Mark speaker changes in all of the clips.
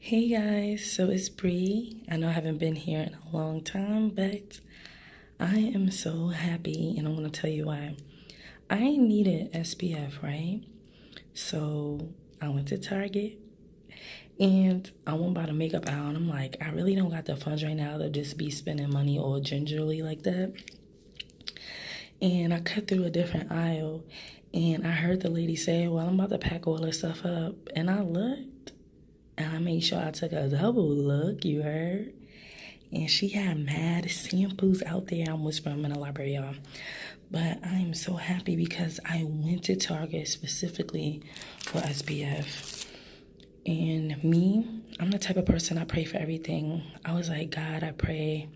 Speaker 1: Hey guys, so it's Bree. I know I haven't been here in a long time, but I am so happy and I'm gonna tell you why. I needed SPF, right? So I went to Target and I went by the makeup aisle and I'm like, I really don't got the funds right now to just be spending money all gingerly like that. And I cut through a different aisle and I heard the lady say, well, I'm about to pack all this stuff up. And I looked and I made sure I took a double look, you heard? And she had mad shampoos out there. I'm whispering, I'm in the library, y'all. But I'm so happy because I went to Target specifically for SPF. And me, I'm the type of person, I pray for everything. I was like, God, I pray,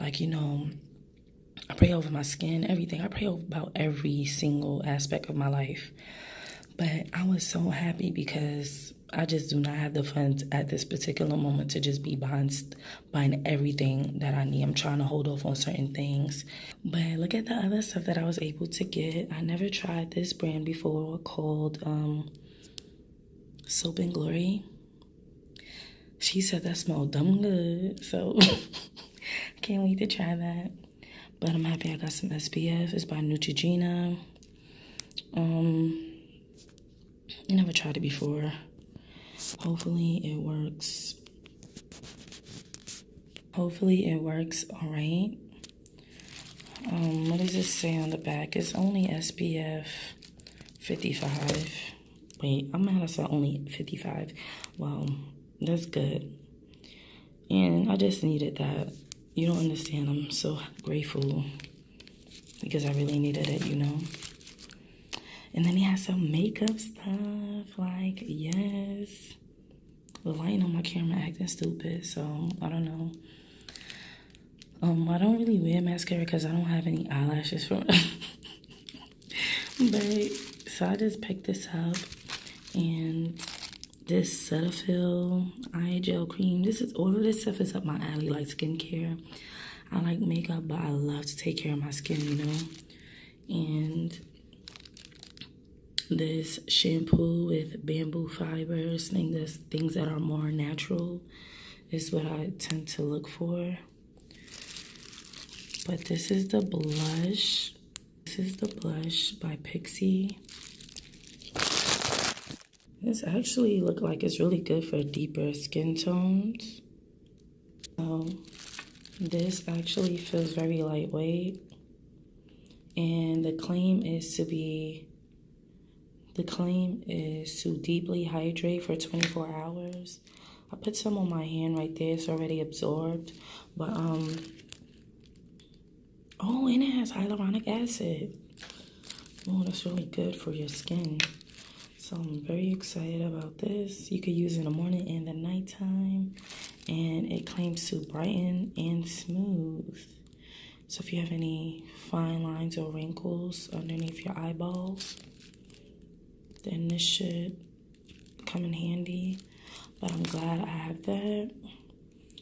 Speaker 1: like, I pray over my skin, everything. I pray about every single aspect of my life. But I was so happy because I just do not have the funds at this particular moment to just be buying everything that I need. I'm trying to hold off on certain things. But look at the other stuff that I was able to get. I never tried this brand before called Soap and Glory. She said that smelled dumb good. So I can't wait to try that. But I'm happy I got some SPF. It's by Neutrogena. I never tried it before. Hopefully it works. Hopefully it works all right. What does it say on the back? It's only SPF 55. Wait, I'm gonna say only 55. Well, that's good. And I just needed that. You don't understand. I'm so grateful because I really needed it, And then he has some makeup stuff, like, yes. The lighting on my camera acting stupid, so I don't know. I don't really wear mascara because I don't have any eyelashes for But, so I just picked this up. And this Cetaphil eye gel cream. All of this stuff is up my alley, like skincare. I like makeup, but I love to take care of my skin, And this shampoo with bamboo fibers, things that are more natural is what I tend to look for. But this is the blush. This is the blush by Pixi. This actually looks like it's really good for deeper skin tones. So this actually feels very lightweight. And the claim is to deeply hydrate for 24 hours. I put some on my hand right there. It's already absorbed. But, oh, and it has hyaluronic acid. Oh, that's really good for your skin. So I'm very excited about this. You could use it in the morning and the nighttime. And it claims to brighten and smooth. So if you have any fine lines or wrinkles underneath your eyeballs, then this should come in handy. But I'm glad I have that.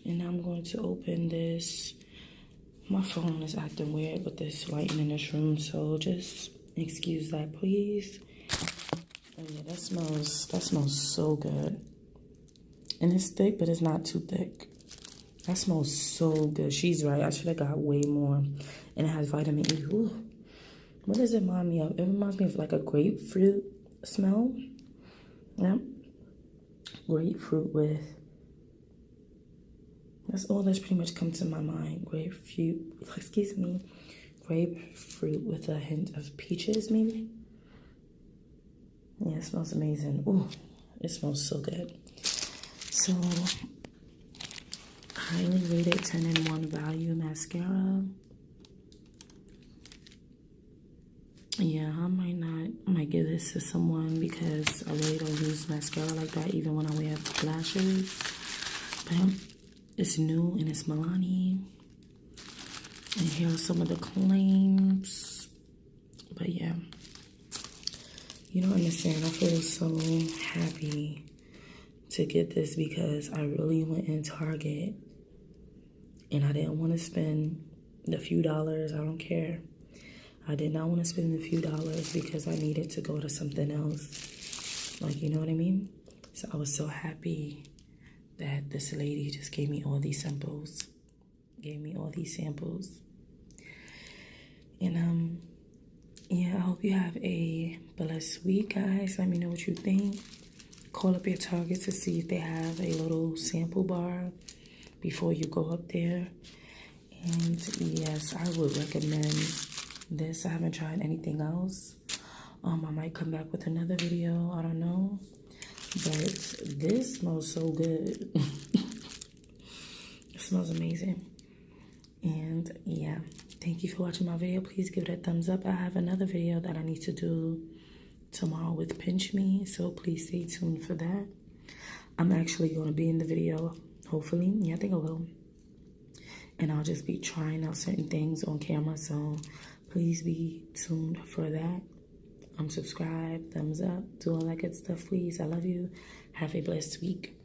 Speaker 1: And now I'm going to open this. My phone is acting weird with this lighting in this room, so just excuse that, please. Oh yeah, that smells so good. And it's thick, but it's not too thick. That smells so good. She's right. I should have got way more. And it has vitamin E. Ooh. What does it remind me of? It reminds me of like a grapefruit smell. Yep. Grapefruit with... That's all that's pretty much come to my mind. Grapefruit with a hint of peaches, maybe? Yeah, it smells amazing. Ooh, it smells so good. So, highly rated 10-in-1 value mascara. Yeah, I might give this to someone because I really don't use mascara like that even when I wear lashes. But it's new and it's Milani. And here are some of the claims. But yeah. You don't understand. I feel so happy to get this because I really went in Target and I didn't want to spend the few dollars. I don't care. I did not want to spend the few dollars because I needed to go to something else. Like, you know what I mean? So I was so happy that this lady just gave me all these samples. And yeah, I hope you have a blessed week, guys. Let me know what you think. Call up your Target to see if they have a little sample bar before you go up there. And yes, I would recommend this. I haven't tried anything else. I might come back with another video. I don't know. But this smells so good. It smells amazing. And yeah, thank you for watching my video. Please give it a thumbs up. I have another video that I need to do tomorrow with Pinch Me, so please stay tuned for that. I'm actually going to be in the video, hopefully. Yeah, I think I will. And I'll just be trying out certain things on camera, so please be tuned for that. Subscribe, thumbs up, do all that good stuff, please. I love you. Have a blessed week.